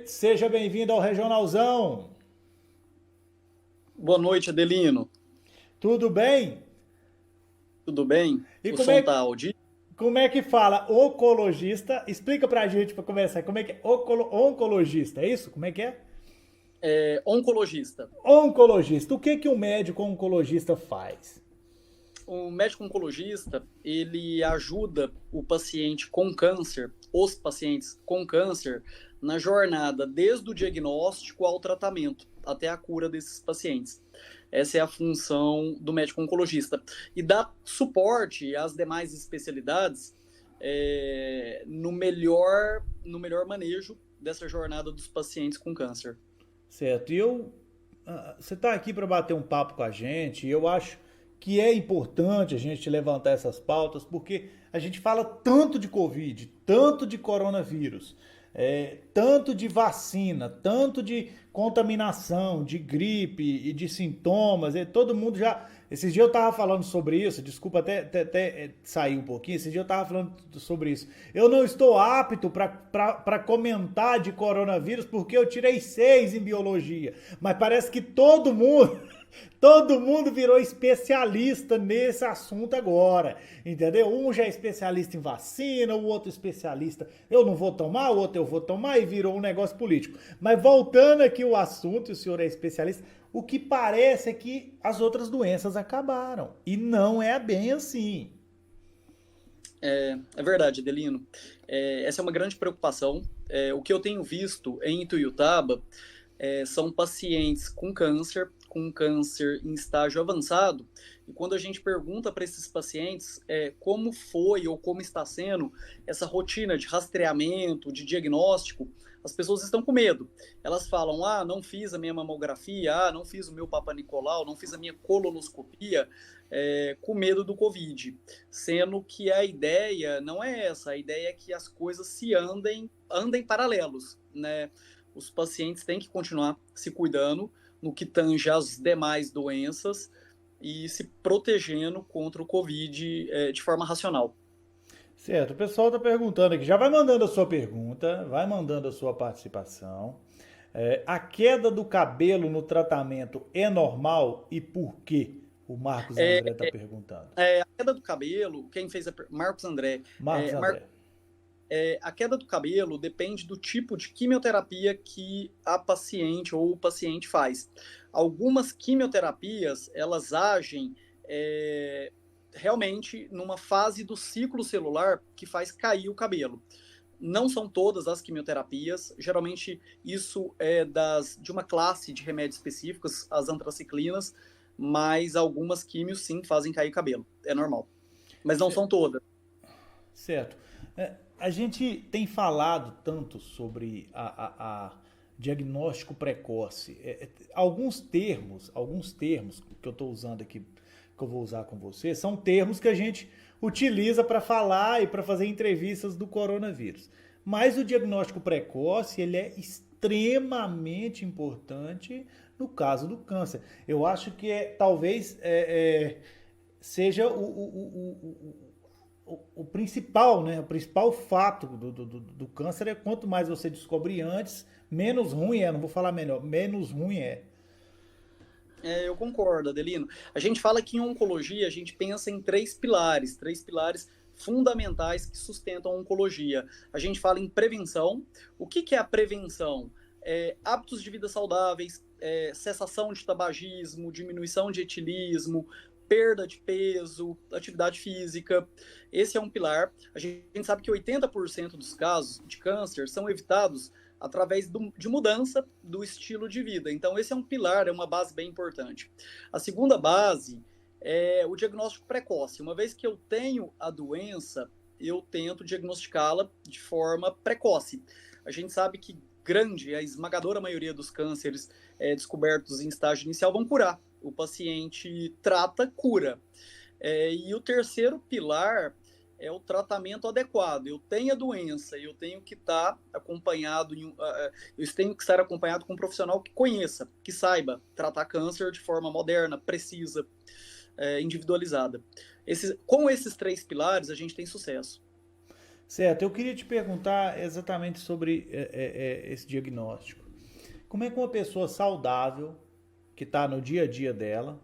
seja bem-vindo ao Regionalzão. Boa noite, Adelino. Tudo bem? Tudo bem? E O como som é, tá audível? como é que fala oncologista? Explica pra gente para começar, como é que é oncologista, é isso? Como é que é? É, oncologista. Oncologista. O que que um médico oncologista faz? O médico oncologista, ele ajuda o paciente com câncer, os pacientes com câncer, na jornada desde o diagnóstico ao tratamento, até a cura desses pacientes. Essa é a função do médico oncologista. E dá suporte às demais especialidades no melhor manejo dessa jornada dos pacientes com câncer. Certo. Você está aqui para bater um papo com a gente. E eu acho que é importante a gente levantar essas pautas porque a gente fala tanto de Covid, tanto de coronavírus, tanto de vacina, tanto de contaminação, de gripe e de sintomas. Todo mundo já. Esses dias eu estava falando sobre isso, desculpa até sair um pouquinho. Esses dias eu estava falando sobre isso. Eu não estou apto para comentar de coronavírus porque eu tirei 6 em biologia. Mas parece que todo mundo. Todo mundo virou especialista nesse assunto agora, entendeu? Um já é especialista em vacina, o outro especialista, eu não vou tomar, o outro eu vou tomar, e virou um negócio político. Mas voltando aqui o assunto, o senhor é especialista, o que parece é que as outras doenças acabaram. E não é bem assim. É verdade, Adelino. Essa é uma grande preocupação. O que eu tenho visto em Ituiutaba são pacientes com câncer em estágio avançado, e quando a gente pergunta para esses pacientes como foi ou como está sendo essa rotina de rastreamento, de diagnóstico, as pessoas estão com medo. Elas falam, não fiz a minha mamografia, não fiz o meu Papa Nicolau, não fiz a minha colonoscopia, com medo do Covid. Sendo que a ideia não é essa, a ideia é que as coisas andem paralelos, né? Os pacientes têm que continuar se cuidando no que tange as demais doenças e se protegendo contra o Covid de forma racional. Certo, o pessoal está perguntando aqui. Já vai mandando a sua pergunta, vai mandando a sua participação. A queda do cabelo no tratamento é normal e por quê? O Marcos É, André está perguntando. a queda do cabelo, quem fez Marcos André. Marcos André. A queda do cabelo depende do tipo de quimioterapia que a paciente ou o paciente faz. Algumas quimioterapias, elas agem realmente numa fase do ciclo celular que faz cair o cabelo. Não são todas as quimioterapias, geralmente isso é de uma classe de remédios específicos, as antraciclinas, mas algumas químios sim fazem cair cabelo, é normal. Mas não são todas. Certo. A gente tem falado tanto sobre a diagnóstico precoce. Alguns termos que eu estou usando aqui, que eu vou usar com você, são termos que a gente utiliza para falar e para fazer entrevistas do coronavírus. Mas o diagnóstico precoce, ele é extremamente importante no caso do câncer. Eu acho que talvez seja o principal, né? O principal fato do câncer é quanto mais você descobre antes, menos ruim é. Não vou falar melhor, menos ruim é. Eu concordo, Adelino. A gente fala que em oncologia a gente pensa em três pilares fundamentais que sustentam a oncologia. A gente fala em prevenção. O que é a prevenção? Hábitos de vida saudáveis, cessação de tabagismo, diminuição de etilismo, perda de peso, atividade física. Esse é um pilar. A gente sabe que 80% dos casos de câncer são evitados através de mudança do estilo de vida. Então, esse é um pilar, é uma base bem importante. A segunda base é o diagnóstico precoce. Uma vez que eu tenho a doença, eu tento diagnosticá-la de forma precoce. A gente sabe que a esmagadora maioria dos cânceres descobertos em estágio inicial vão curar. O paciente trata, cura. E o terceiro pilar é o tratamento adequado. Eu tenho a doença, eu tenho que estar acompanhado, eu tenho que estar acompanhado com um profissional que conheça, que saiba tratar câncer de forma moderna, precisa, individualizada. Com esses três pilares, a gente tem sucesso. Certo, eu queria te perguntar exatamente sobre esse diagnóstico. Como é que uma pessoa saudável, que está no dia a dia dela,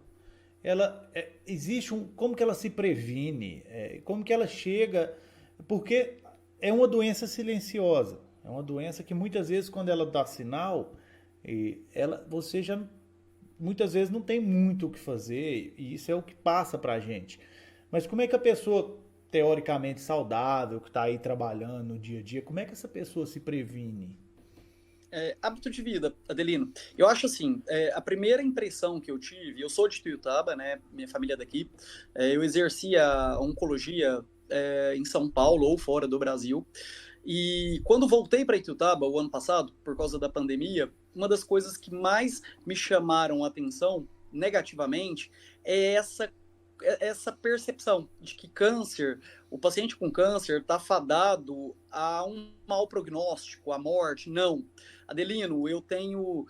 existe como que ela se previne, como que ela chega, porque é uma doença silenciosa, é uma doença que muitas vezes quando ela dá sinal, você já muitas vezes não tem muito o que fazer e isso é o que passa para a gente. Mas como é que a pessoa teoricamente saudável, que está aí trabalhando no dia a dia, como é que essa pessoa se previne? Hábito de vida, Adelino. Eu acho assim, a primeira impressão que eu tive, eu sou de Tuiutaba, né? Minha família é daqui. Eu exerci a oncologia em São Paulo ou fora do Brasil. E quando voltei para Ituiutaba o ano passado, por causa da pandemia, uma das coisas que mais me chamaram a atenção negativamente é essa percepção de que câncer, o paciente com câncer está fadado a um mau prognóstico, à morte. Não. Adelino, eu tenho,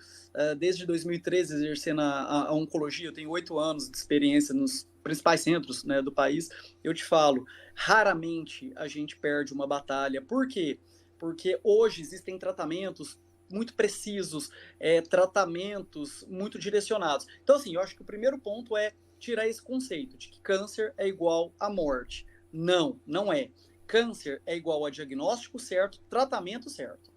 desde 2013, exercendo a oncologia, eu tenho 8 anos de experiência nos principais centros, né, do país. Eu te falo, raramente a gente perde uma batalha. Por quê? Porque hoje existem tratamentos muito precisos, tratamentos muito direcionados. Então, assim, eu acho que o primeiro ponto é tirar esse conceito de que câncer é igual à morte. Não, não é. Câncer é igual a diagnóstico certo, tratamento certo.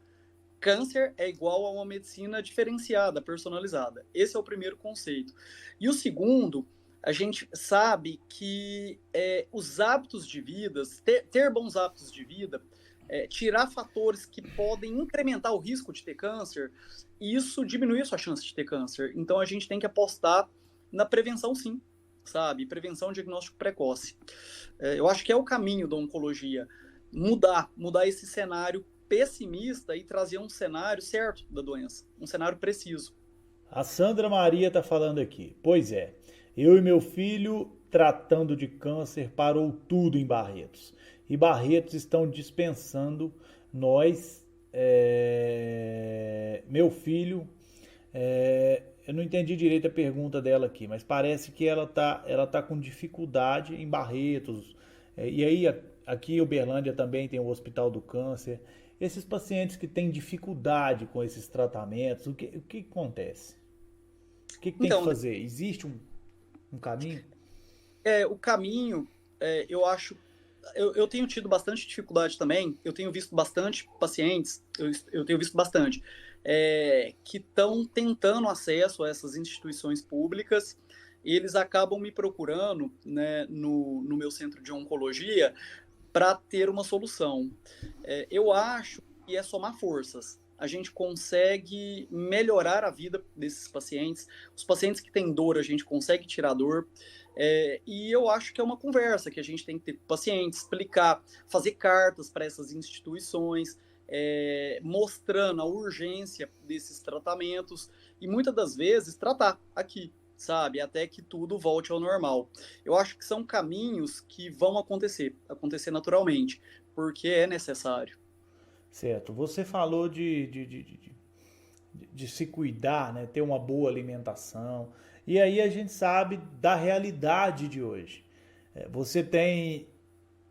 Câncer é igual a uma medicina diferenciada, personalizada. Esse é o primeiro conceito. E o segundo, a gente sabe que os hábitos de vida, ter bons hábitos de vida, tirar fatores que podem incrementar o risco de ter câncer, isso diminui a sua chance de ter câncer. Então a gente tem que apostar na prevenção, sim, sabe? Prevenção, diagnóstico precoce. Eu acho que é o caminho da oncologia. Mudar esse cenário pessimista e trazer um cenário certo da doença, um cenário preciso. A Sandra Maria está falando aqui. Pois é, eu e meu filho tratando de câncer parou tudo em Barretos. E Barretos estão dispensando nós, meu filho. Eu não entendi direito a pergunta dela aqui, mas parece que ela tá com dificuldade em Barretos. E aí, aqui em Uberlândia também tem o Hospital do Câncer. Esses pacientes que têm dificuldade com esses tratamentos, o que acontece? O que tem que Então, fazer? Existe um caminho? o caminho, eu acho. Eu tenho tido bastante dificuldade também. Eu tenho visto bastante pacientes, eu tenho visto bastante, que estão tentando acesso a essas instituições públicas. E eles acabam me procurando, né, no meu centro de oncologia para ter uma solução. Eu acho que é somar forças. A gente consegue melhorar a vida desses pacientes. Os pacientes que têm dor, a gente consegue tirar a dor. E eu acho que é uma conversa que a gente tem que ter com o paciente, explicar, fazer cartas para essas instituições, mostrando a urgência desses tratamentos e muitas das vezes tratar aqui, sabe? Até que tudo volte ao normal. Eu acho que são caminhos que vão acontecer naturalmente, porque é necessário. Certo. Você falou de se cuidar, né? Ter uma boa alimentação. E aí a gente sabe da realidade de hoje. Você tem.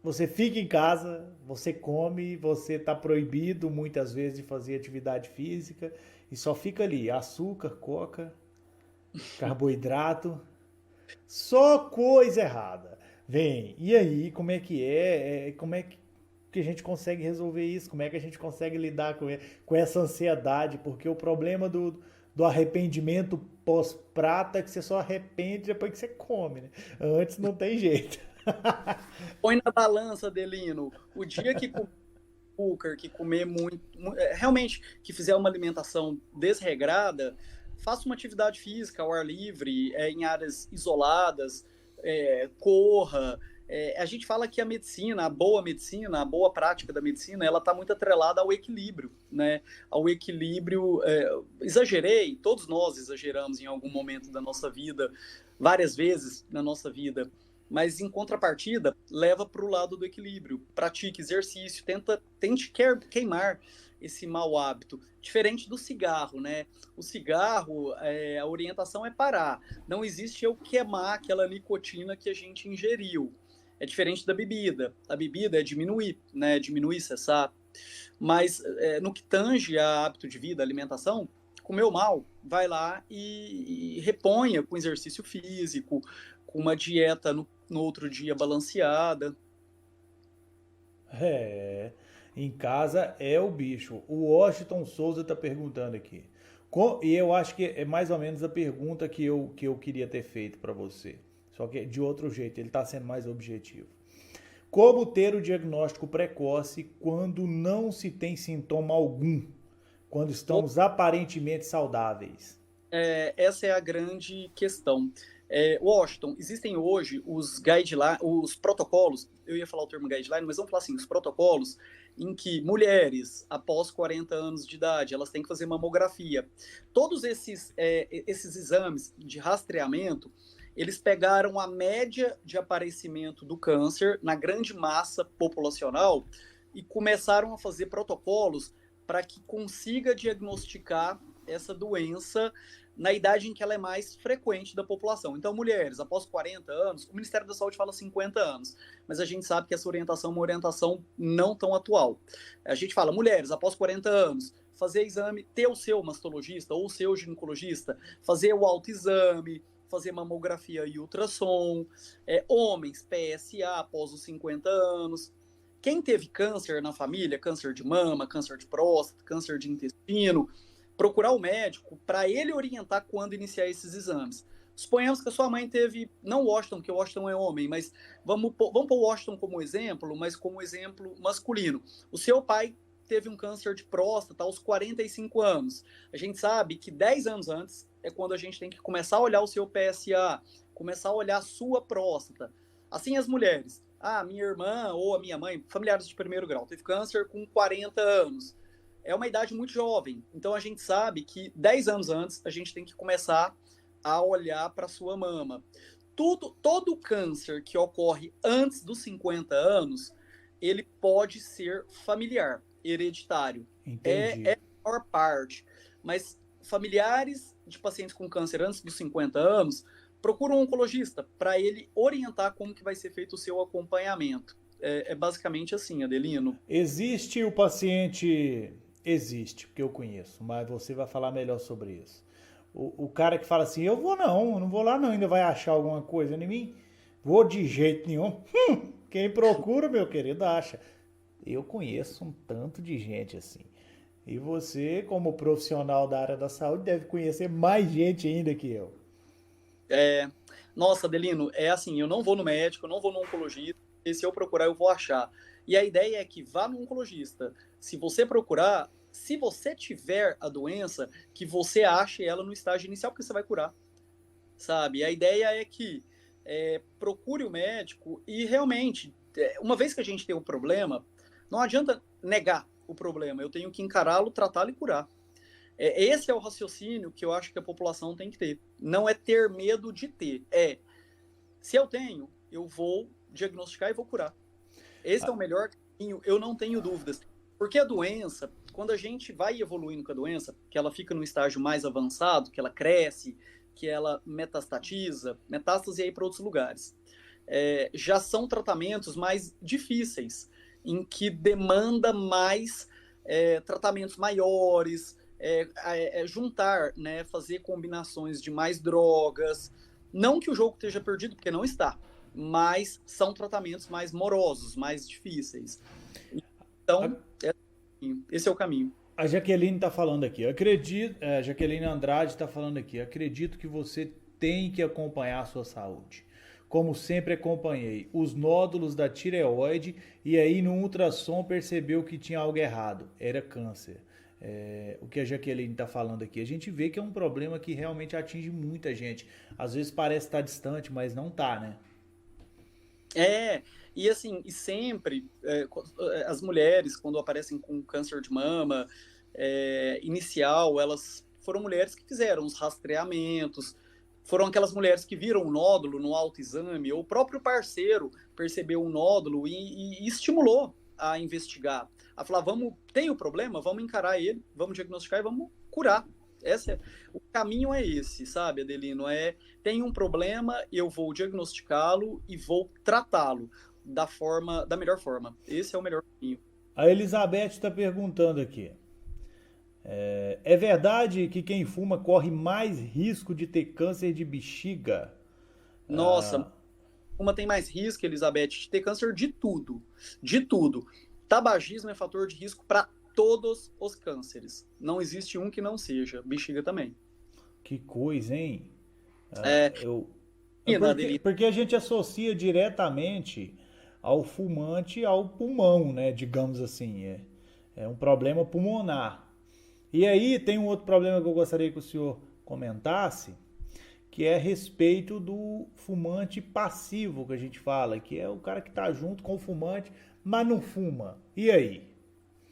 Você fica em casa, você come, você está proibido muitas vezes de fazer atividade física e só fica ali açúcar, coca, carboidrato, só coisa errada. Vem, e aí, como é que é? Como é que a gente consegue resolver isso? Como é que a gente consegue lidar com essa ansiedade? Porque o problema do arrependimento pós-prata é que você só arrepende depois que você come, né? Antes não tem jeito. Põe na balança, Delino, o dia que comer açúcar, que comer muito, realmente, que fizer uma alimentação desregrada, faça uma atividade física ao ar livre, em áreas isoladas, corra. A gente fala que a boa prática da medicina, ela está muito atrelada ao equilíbrio, né? Ao equilíbrio, exagerei, todos nós exageramos em algum momento da nossa vida, várias vezes na nossa vida, mas em contrapartida, leva para o lado do equilíbrio, pratique exercício, tente queimar esse mau hábito, diferente do cigarro, né? O cigarro, a orientação é parar, não existe eu queimar aquela nicotina que a gente ingeriu. É diferente da bebida. A bebida é diminuir, né? Diminuir, cessar. Mas no que tange a hábito de vida, alimentação, comeu mal, vai lá e reponha com exercício físico, com uma dieta no outro dia balanceada. É, em casa é o bicho. O Washington Souza está perguntando aqui. E eu acho que é mais ou menos a pergunta que eu queria ter feito para você. Só que de outro jeito, ele está sendo mais objetivo. Como ter o diagnóstico precoce quando não se tem sintoma algum? Quando estamos aparentemente saudáveis? Essa é a grande questão. Washington, existem hoje os guidelines, os protocolos, eu ia falar o termo guideline, mas vamos falar assim, os protocolos em que mulheres após 40 anos de idade, elas têm que fazer mamografia. Todos esses exames de rastreamento, eles pegaram a média de aparecimento do câncer na grande massa populacional e começaram a fazer protocolos para que consiga diagnosticar essa doença na idade em que ela é mais frequente da população. Então, mulheres, após 40 anos, o Ministério da Saúde fala 50 anos, mas a gente sabe que essa orientação é uma orientação não tão atual. A gente fala, mulheres, após 40 anos, fazer exame, ter o seu mastologista ou o seu ginecologista, fazer o autoexame, fazer mamografia e ultrassom, homens, PSA após os 50 anos. Quem teve câncer na família, câncer de mama, câncer de próstata, câncer de intestino, procurar o médico para ele orientar quando iniciar esses exames. Suponhamos que a sua mãe teve, não Washington, que o Washington é homem, mas vamos pôr o Washington como exemplo, mas como exemplo masculino. O seu pai teve um câncer de próstata aos 45 anos. A gente sabe que 10 anos antes é quando a gente tem que começar a olhar o seu PSA, começar a olhar a sua próstata. Assim as mulheres. Minha irmã ou a minha mãe, familiares de primeiro grau, teve câncer com 40 anos. É uma idade muito jovem. Então a gente sabe que 10 anos antes a gente tem que começar a olhar para a sua mama. Todo câncer que ocorre antes dos 50 anos, ele pode ser familiar, hereditário. Entendi. É a maior parte. Mas familiares de pacientes com câncer antes dos 50 anos procuram um oncologista para ele orientar como que vai ser feito o seu acompanhamento. É basicamente assim, Adelino. Existe o paciente. Existe, porque eu conheço, mas você vai falar melhor sobre isso. O cara que fala assim, eu não vou lá não, ainda vai achar alguma coisa em mim? Vou de jeito nenhum. Quem procura, meu querido, acha. Eu conheço um tanto de gente assim. E você, como profissional da área da saúde, deve conhecer mais gente ainda que eu. Nossa, Adelino, é assim, eu não vou no médico, eu não vou no oncologista, e se eu procurar eu vou achar. E a ideia é que vá no oncologista. Se você procurar, se você tiver a doença, que você ache ela no estágio inicial, porque você vai curar, sabe? A ideia é que procure o médico e realmente, uma vez que a gente tem o problema, não adianta negar o problema, eu tenho que encará-lo, tratá-lo e curar. Esse é o raciocínio que eu acho que a população tem que ter. Não é ter medo de ter, se eu tenho, eu vou diagnosticar e vou curar. Esse é o melhor caminho, eu não tenho dúvidas. Porque a doença, quando a gente vai evoluindo com a doença, que ela fica num estágio mais avançado, que ela cresce, que ela metastatiza, metástase aí para outros lugares, já são tratamentos mais difíceis, em que demanda mais tratamentos maiores, juntar, né, fazer combinações de mais drogas. Não que o jogo esteja perdido, porque não está, mas são tratamentos mais morosos, mais difíceis. Então, esse é o caminho. A Jaqueline está falando aqui, a Jaqueline Andrade está falando aqui, acredito que você tem que acompanhar a sua saúde. Como sempre acompanhei os nódulos da tireoide e aí no ultrassom percebeu que tinha algo errado, era câncer. O que a Jaqueline está falando aqui, a gente vê que é um problema que realmente atinge muita gente. Às vezes parece estar distante, mas não está, né? E assim, e sempre as mulheres, quando aparecem com câncer de mama inicial, elas foram mulheres que fizeram os rastreamentos, foram aquelas mulheres que viram o nódulo no autoexame, ou o próprio parceiro percebeu um nódulo e estimulou a investigar, a falar, tem o problema, vamos encarar ele, vamos diagnosticar e vamos curar. O caminho é esse, sabe, Adelino? Tem um problema, eu vou diagnosticá-lo e vou tratá-lo da melhor forma. Esse é o melhor caminho. A Elizabeth está perguntando aqui. É verdade que quem fuma corre mais risco de ter câncer de bexiga? Nossa, uma tem mais risco, Elizabeth, de ter câncer de tudo. De tudo. Tabagismo é fator de risco para todos os cânceres. Não existe um que não seja. Bexiga também. Que coisa, hein? É, Eu... Adelino. porque a gente associa diretamente ao fumante ao pulmão, né? Digamos assim. É um problema pulmonar. E aí tem um outro problema que eu gostaria que o senhor comentasse, que é a respeito do fumante passivo que a gente fala, que é o cara que está junto com o fumante, mas não fuma. E aí?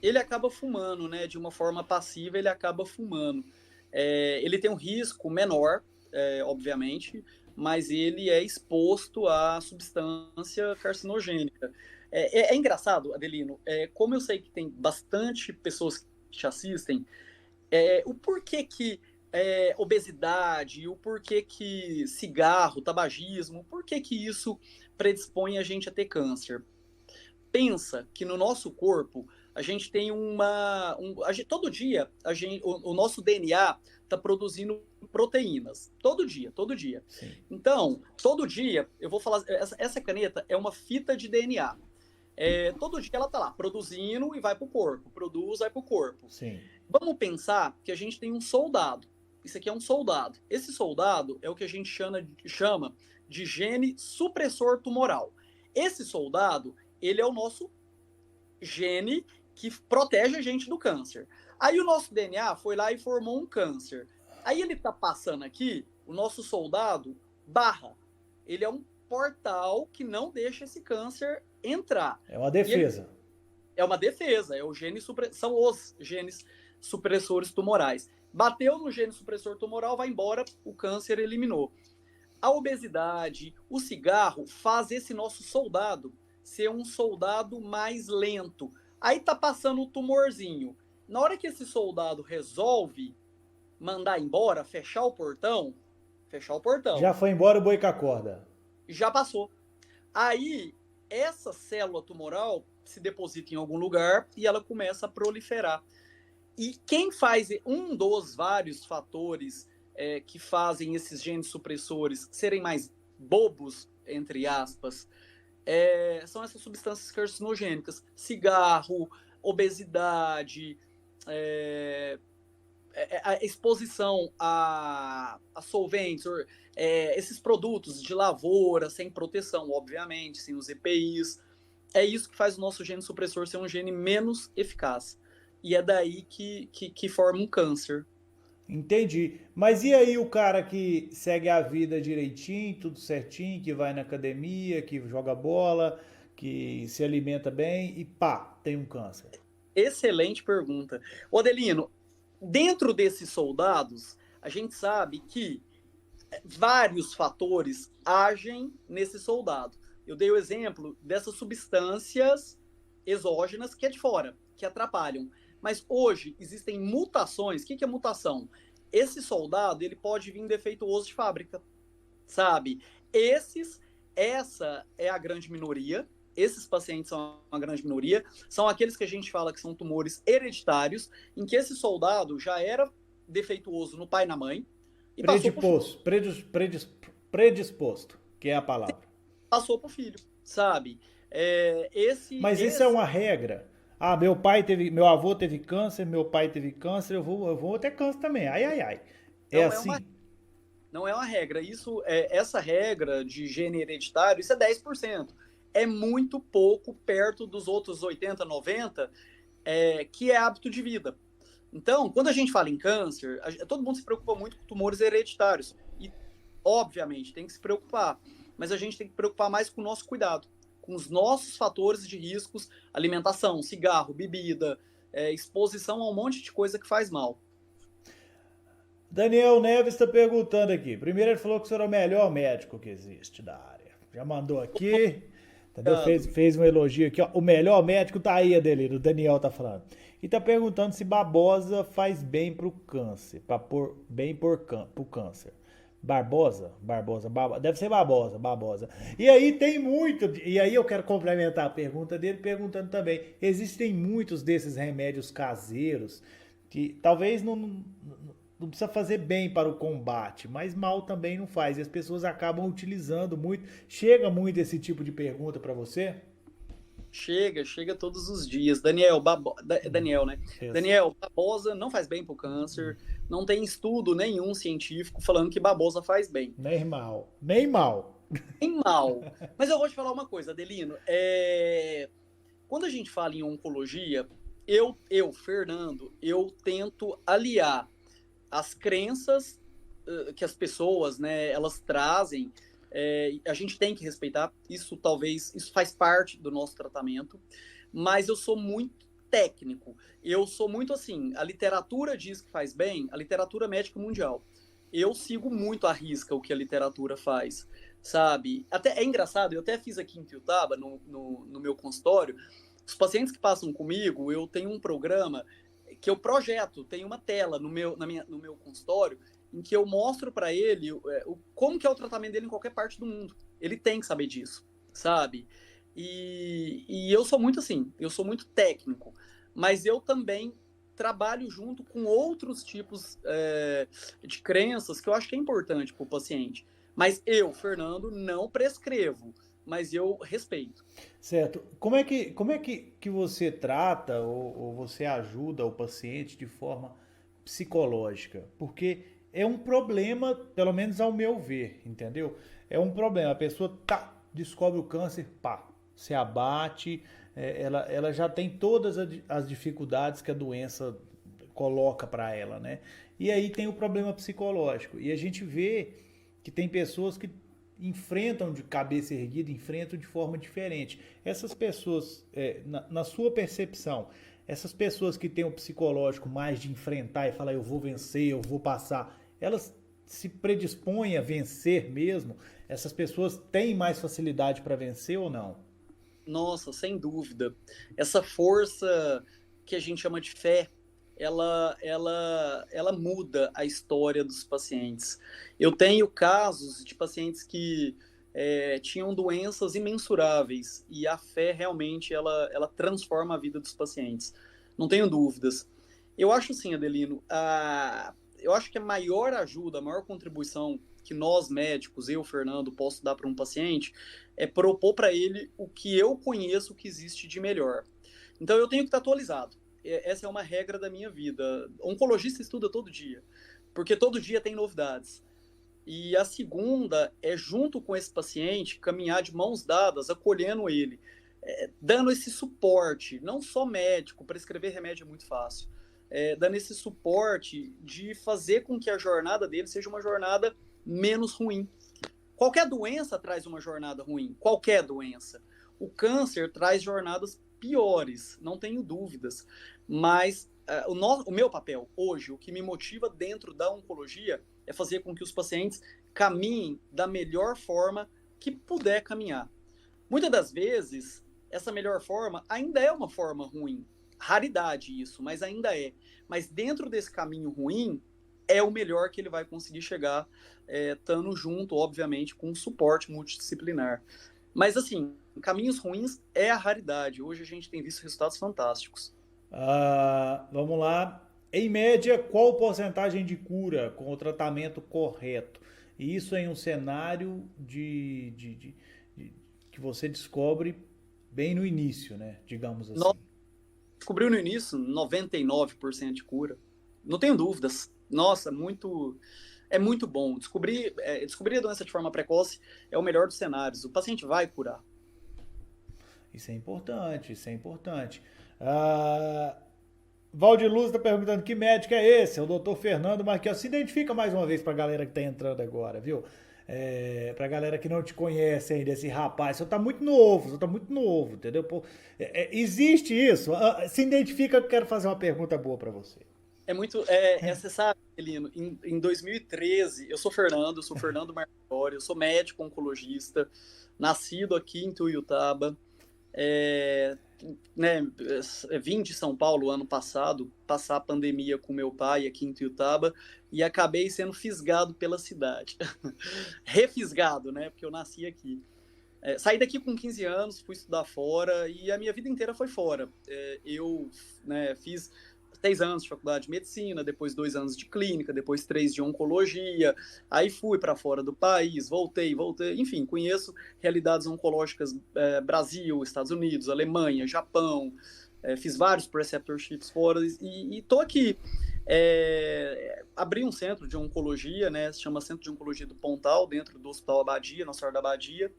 Ele acaba fumando, né? De uma forma passiva, ele acaba fumando. Ele tem um risco menor, obviamente, mas ele é exposto à substância carcinogênica. É engraçado, Adelino, como eu sei que tem bastante pessoas que te assistem, o porquê que obesidade, o porquê que cigarro, tabagismo, por que isso predispõe a gente a ter câncer? Pensa que no nosso corpo a gente tem todo dia o nosso DNA está produzindo proteínas. Todo dia, todo dia. Sim. Então, todo dia, eu vou falar, essa caneta é uma fita de DNA. Todo dia ela está lá produzindo e vai para o corpo. Produz, vai para o corpo. Sim. Vamos pensar que a gente tem um soldado. Isso aqui é um soldado. Esse soldado é o que a gente chama de gene supressor tumoral. Esse soldado, ele é o nosso gene que protege a gente do câncer. Aí o nosso DNA foi lá e formou um câncer. Aí ele tá passando aqui, o nosso soldado barra. Ele é um portal que não deixa esse câncer entrar. É uma defesa. É uma defesa, são os genes supressores tumorais. Bateu no gene supressor tumoral, vai embora, o câncer eliminou. A obesidade, o cigarro faz esse nosso soldado ser um soldado mais lento. Aí tá passando o tumorzinho. Na hora que esse soldado resolve mandar embora, fechar o portão. Já foi embora o boi com a corda. Já passou. Aí, essa célula tumoral se deposita em algum lugar e ela começa a proliferar. E quem faz um dos vários fatores que fazem esses genes supressores serem mais bobos, entre aspas, são essas substâncias carcinogênicas. Cigarro, obesidade, a exposição a solventes, esses produtos de lavoura, sem proteção, obviamente, sem os EPIs. É isso que faz o nosso gene supressor ser um gene menos eficaz. E é daí que forma um câncer. Entendi. Mas e aí o cara que segue a vida direitinho, tudo certinho, que vai na academia, que joga bola, que se alimenta bem e pá, tem um câncer? Excelente pergunta. Ô Adelino, dentro desses soldados, a gente sabe que vários fatores agem nesse soldado. Eu dei o exemplo dessas substâncias exógenas que é de fora, que atrapalham. Mas hoje existem mutações. O que é mutação? Esse soldado ele pode vir defeituoso de fábrica, sabe? Essa é a grande minoria. Esses pacientes são a grande minoria. São aqueles que a gente fala que são tumores hereditários, em que esse soldado já era defeituoso no pai e na mãe. E predisposto, que é a palavra. Passou para o filho, sabe? Mas isso é uma regra. Ah, meu avô teve câncer, meu pai teve câncer, eu vou ter câncer também. Ai, ai, ai. Assim. Não é uma regra. Essa regra de gene hereditário, isso é 10%. É muito pouco perto dos outros 80, 90%, que é hábito de vida. Então, quando a gente fala em câncer, todo mundo se preocupa muito com tumores hereditários. E, obviamente, tem que se preocupar. Mas a gente tem que preocupar mais com o nosso cuidado, com os nossos fatores de riscos, alimentação, cigarro, bebida, exposição a um monte de coisa que faz mal. Daniel Neves está perguntando aqui. Primeiro ele falou que o senhor é o melhor médico que existe da área. Já mandou aqui, entendeu? Fez um elogio aqui, ó. O melhor médico tá aí, Adelino, o Daniel tá falando. e está perguntando se babosa faz bem para o câncer, para pôr bem para o câncer. Deve ser Barbosa. E aí tem muito, e aí eu quero complementar a pergunta dele perguntando também, existem muitos desses remédios caseiros que talvez não precisa fazer bem para o combate, mas mal também não faz, e as pessoas acabam utilizando muito. Chega muito esse tipo de pergunta para você? Chega todos os dias. Daniel, né? Isso. Daniel, babosa não faz bem pro câncer. Não tem estudo nenhum científico falando que babosa faz bem. Nem mal. Nem mal. Nem mal. Mas eu vou te falar uma coisa, Adelino. Quando a gente fala em oncologia, Fernando, eu tento aliar as crenças que as pessoas, né, elas trazem. A gente tem que respeitar, isso faz parte do nosso tratamento, mas eu sou muito técnico, eu sou muito assim, a literatura diz que faz bem, a literatura médica mundial, eu sigo muito à risca o que a literatura faz, sabe? Até é engraçado, eu até fiz aqui em Piutaba, no meu consultório, os pacientes que passam comigo, eu tenho um programa que eu projeto, tem uma tela no meu consultório, em que eu mostro para ele como que é o tratamento dele em qualquer parte do mundo. Ele tem que saber disso, sabe? E eu sou muito assim, eu sou muito técnico, mas eu também trabalho junto com outros tipos de crenças que eu acho que é importante para o paciente. Mas eu, Fernando, não prescrevo, mas eu respeito. Certo. Como é que você trata ou você ajuda o paciente de forma psicológica? Porque é um problema, pelo menos ao meu ver, entendeu? É um problema. A pessoa descobre o câncer, pá, se abate, ela já tem todas as dificuldades que a doença coloca para ela, né? E aí tem o problema psicológico. E a gente vê que tem pessoas que enfrentam de cabeça erguida, enfrentam de forma diferente. Essas pessoas, na sua percepção, essas pessoas que têm o psicológico mais de enfrentar e falar eu vou vencer, eu vou passar, elas se predispõem a vencer mesmo? Essas pessoas têm mais facilidade para vencer ou não? Nossa, sem dúvida. Essa força que a gente chama de fé, ela muda a história dos pacientes. Eu tenho casos de pacientes que tinham doenças imensuráveis e a fé realmente ela transforma a vida dos pacientes. Não tenho dúvidas. Eu acho assim, Adelino, eu acho que a maior ajuda, a maior contribuição que nós médicos, eu, Fernando, posso dar para um paciente é propor para ele o que eu conheço que existe de melhor. Então eu tenho que estar atualizado. Essa é uma regra da minha vida. O oncologista estuda todo dia, porque todo dia tem novidades. E a segunda é, junto com esse paciente, caminhar de mãos dadas, acolhendo ele, dando esse suporte, não só médico, prescrever remédio é muito fácil, dando esse suporte de fazer com que a jornada dele seja uma jornada menos ruim. Qualquer doença traz uma jornada ruim, qualquer doença. O câncer traz jornadas piores, não tenho dúvidas. Mas o meu papel hoje, o que me motiva dentro da oncologia, é fazer com que os pacientes caminhem da melhor forma que puder caminhar. Muitas das vezes, essa melhor forma ainda é uma forma ruim. Raridade isso, mas ainda é. Mas dentro desse caminho ruim, é o melhor que ele vai conseguir chegar, estando junto, obviamente, com um suporte multidisciplinar. Mas, assim, caminhos ruins é a raridade. Hoje a gente tem visto resultados fantásticos. Vamos lá. Em média, qual porcentagem de cura com o tratamento correto? E isso em um cenário que você descobre bem no início, né? Digamos assim. Descobriu no início 99% de cura. Não tenho dúvidas. Nossa, é muito bom. Descobrir a doença de forma precoce é o melhor dos cenários. O paciente vai curar. Isso é importante, isso é importante. Valdiluz está perguntando que médico é esse? É o doutor Fernando Marquiel. Se identifica mais uma vez para a galera que está entrando agora, viu? Para a galera que não te conhece ainda, esse rapaz. Você tá muito novo, entendeu? Pô, existe isso. Se identifica, eu quero fazer uma pergunta boa para você. Você sabe, Elino, em 2013, eu sou Fernando Marchiori, eu sou médico oncologista, nascido aqui em Tuiutaba. né, vim de São Paulo ano passado, passar a pandemia com meu pai aqui em Tuiutaba, e acabei sendo fisgado pela cidade. Refisgado, né? Porque eu nasci aqui. Saí daqui com 15 anos, fui estudar fora, e a minha vida inteira foi fora. Eu, né, fiz 6 anos de faculdade de medicina, depois 2 anos de clínica, depois 3 de oncologia, aí fui para fora do país, voltei, enfim, conheço realidades oncológicas, Brasil, Estados Unidos, Alemanha, Japão, fiz vários preceptorships fora e tô aqui. Abri um centro de oncologia, né, se chama Centro de Oncologia do Pontal, dentro do Hospital Abadia, Nossa Senhora da Abadia,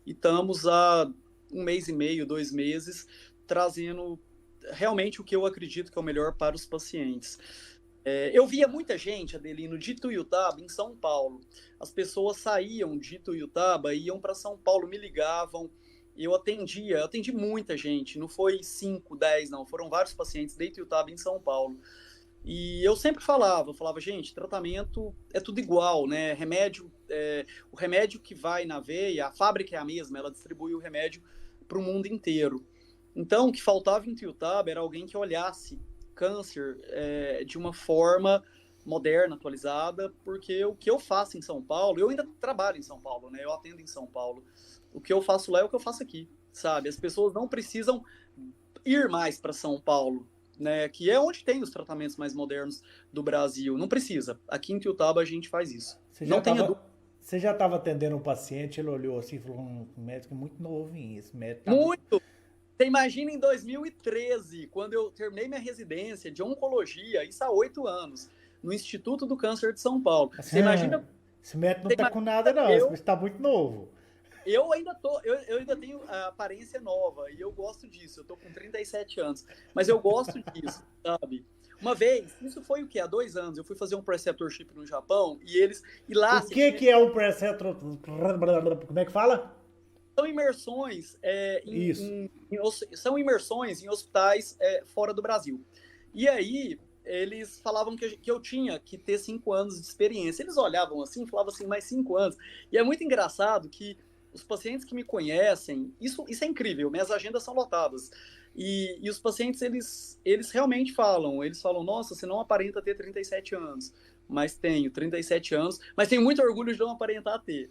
e estamos há 1 mês e meio, 2 meses, trazendo realmente o que eu acredito que é o melhor para os pacientes. Eu via muita gente, Adelino, de Tuiutaba em São Paulo. As pessoas saíam de Tuiutaba, iam para São Paulo, me ligavam, eu atendi muita gente, não foi 5, 10, não, foram vários pacientes de Tuiutaba em São Paulo. E eu sempre falava, gente, tratamento é tudo igual, né? Remédio, o remédio que vai na veia, a fábrica é a mesma, ela distribui o remédio para o mundo inteiro. Então, o que faltava em Tuiutaba era alguém que olhasse câncer de uma forma moderna, atualizada, porque o que eu faço em São Paulo, eu ainda trabalho em São Paulo, né? Eu atendo em São Paulo. O que eu faço lá é o que eu faço aqui, sabe? As pessoas não precisam ir mais para São Paulo, né? Que é onde tem os tratamentos mais modernos do Brasil. Não precisa. Aqui em Tuiutaba a gente faz isso. Não tenha dúvida. Você já estava atendendo um paciente, ele olhou assim e falou, um médico muito novinho, esse médico tá muito! Você imagina em 2013, quando eu terminei minha residência de oncologia, isso há 8 anos, no Instituto do Câncer de São Paulo. Assim, você imagina... Esse médico não tá com nada não, esse médico tá muito novo. Eu ainda tenho a aparência nova, e eu gosto disso, eu tô com 37 anos, mas eu gosto disso, sabe? Uma vez, isso foi o quê? Há 2 anos, eu fui fazer um preceptorship no Japão, e lá... O que é um preceptorship? Como é que fala? São imersões, são imersões em hospitais fora do Brasil. E aí, eles falavam que eu tinha que ter 5 anos de experiência. Eles olhavam assim, falavam assim, mais 5 anos. E é muito engraçado que os pacientes que me conhecem, isso é incrível, minhas agendas são lotadas. E os pacientes, eles realmente falam, nossa, você não aparenta ter 37 anos. Mas tenho 37 anos, mas tenho muito orgulho de não aparentar ter.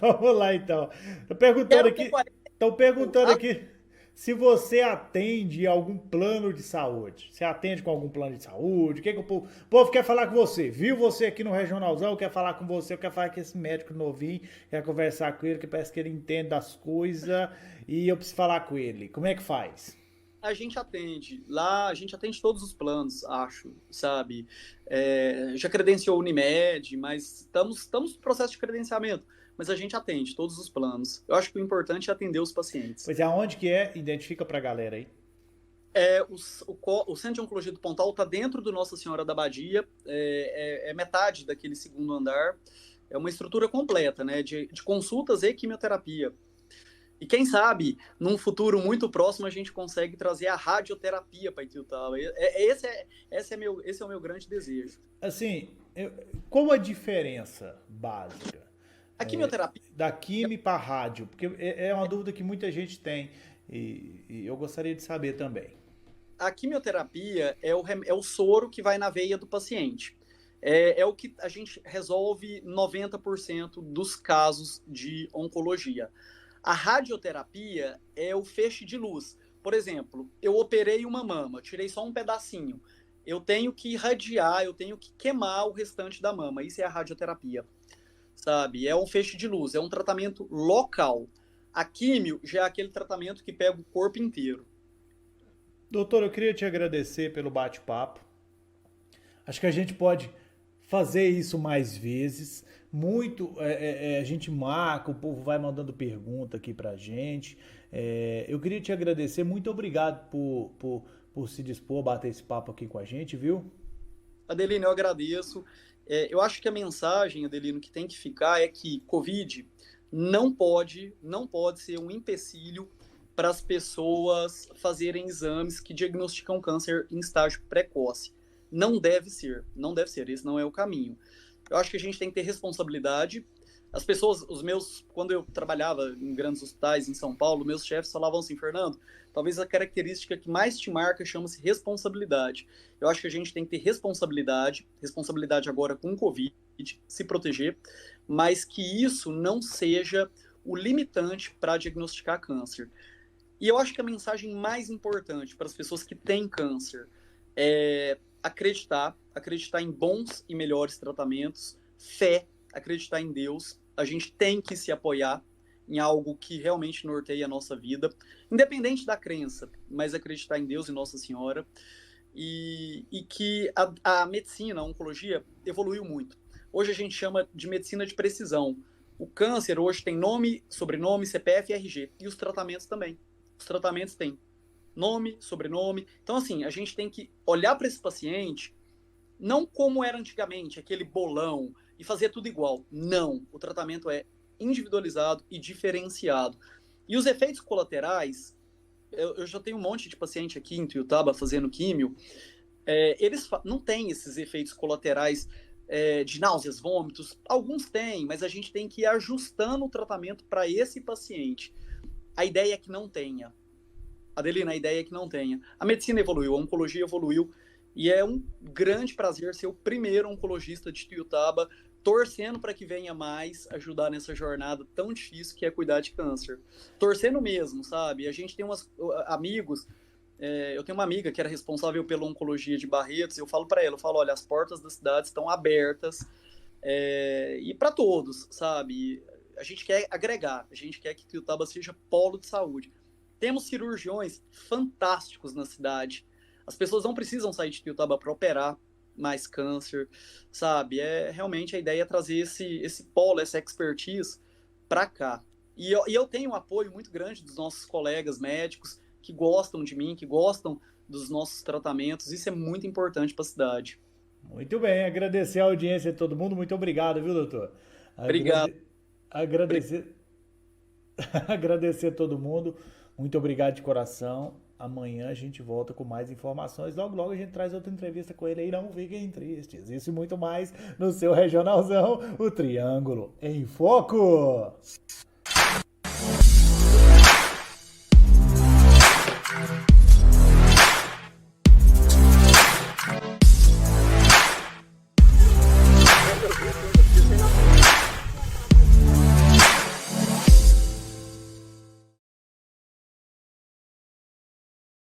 Vamos lá então. Estão perguntando aqui se você atende algum plano de saúde. Você atende com algum plano de saúde? O que o povo quer falar com você? Viu você aqui no Regionalzão, quer falar com você, quer falar com esse médico novinho, quer conversar com ele, que parece que ele entende das coisas e eu preciso falar com ele. Como é que faz? A gente atende. Lá a gente atende todos os planos, acho, sabe? Já credenciou Unimed, mas estamos no processo de credenciamento. Mas a gente atende todos os planos. Eu acho que o importante é atender os pacientes. Pois é, aonde que é? Identifica pra galera aí. O Centro de Oncologia do Pontal está dentro do Nossa Senhora da Abadia, metade daquele 2º andar. É uma estrutura completa, né? De consultas e quimioterapia. E quem sabe, num futuro muito próximo, a gente consegue trazer a radioterapia para Ituiutaba. Esse é o meu grande desejo. Assim, qual a diferença básica? A quimioterapia. Da quimio para rádio, porque é uma dúvida que muita gente tem e eu gostaria de saber também. A quimioterapia é o soro que vai na veia do paciente. É o que a gente resolve 90% dos casos de oncologia. A radioterapia é o feixe de luz. Por exemplo, eu operei uma mama, tirei só um pedacinho. Eu tenho que irradiar, eu tenho que queimar o restante da mama. Isso é a radioterapia, sabe? É um feixe de luz, é um tratamento local. A químio já é aquele tratamento que pega o corpo inteiro. Doutor, eu queria te agradecer pelo bate-papo. Acho que a gente pode fazer isso mais vezes. A gente marca, o povo vai mandando pergunta aqui pra gente. Eu queria te agradecer, muito obrigado por se dispor a bater esse papo aqui com a gente, viu? Adelino, eu agradeço. Eu acho que a mensagem, Adelino, que tem que ficar é que Covid não pode ser um empecilho para as pessoas fazerem exames que diagnosticam câncer em estágio precoce. Não deve ser, esse não é o caminho. Eu acho que a gente tem que ter responsabilidade, As pessoas, quando eu trabalhava em grandes hospitais em São Paulo, meus chefes falavam assim, Fernando, talvez a característica que mais te marca chama-se responsabilidade. Eu acho que a gente tem que ter responsabilidade agora com o Covid, se proteger, mas que isso não seja o limitante para diagnosticar câncer. E eu acho que a mensagem mais importante para as pessoas que têm câncer é acreditar em bons e melhores tratamentos, fé, acreditar em Deus. A gente tem que se apoiar em algo que realmente norteia a nossa vida, independente da crença, mas acreditar em Deus e Nossa Senhora. E que a medicina, a oncologia, evoluiu muito. Hoje a gente chama de medicina de precisão. O câncer hoje tem nome, sobrenome, CPF e RG. E os tratamentos também. Os tratamentos têm nome, sobrenome. Então, assim, a gente tem que olhar para esse paciente não como era antigamente, aquele bolão, e fazer tudo igual. Não. O tratamento é individualizado e diferenciado. E os efeitos colaterais, eu já tenho um monte de paciente aqui em Tuiutaba fazendo químio, eles não têm esses efeitos colaterais de náuseas, vômitos. Alguns têm, mas a gente tem que ir ajustando o tratamento para esse paciente. A ideia é que não tenha. Adelina, a ideia é que não tenha. A medicina evoluiu, a oncologia evoluiu, e é um grande prazer ser o primeiro oncologista de Tuiutaba, torcendo para que venha mais ajudar nessa jornada tão difícil que é cuidar de câncer. Torcendo mesmo, sabe? A gente tem amigos, eu tenho uma amiga que era responsável pela oncologia de Barretos, eu falo para ela, olha, as portas da cidade estão abertas, e para todos, sabe? A gente quer agregar, a gente quer que Tuiutaba seja polo de saúde. Temos cirurgiões fantásticos na cidade. As pessoas não precisam sair de Tuiutaba para operar mais câncer, sabe? Realmente a ideia é trazer esse polo, essa expertise para cá. E eu tenho um apoio muito grande dos nossos colegas médicos que gostam de mim, que gostam dos nossos tratamentos. Isso é muito importante para a cidade. Muito bem, agradecer a audiência de todo mundo. Muito obrigado, viu, doutor? Obrigado. Agradecer, agradecer a todo mundo. Muito obrigado de coração. Amanhã a gente volta com mais informações. Logo, logo a gente traz outra entrevista com ele aí. Não fiquem tristes. Isso e muito mais no seu regionalzão, o Triângulo em Foco.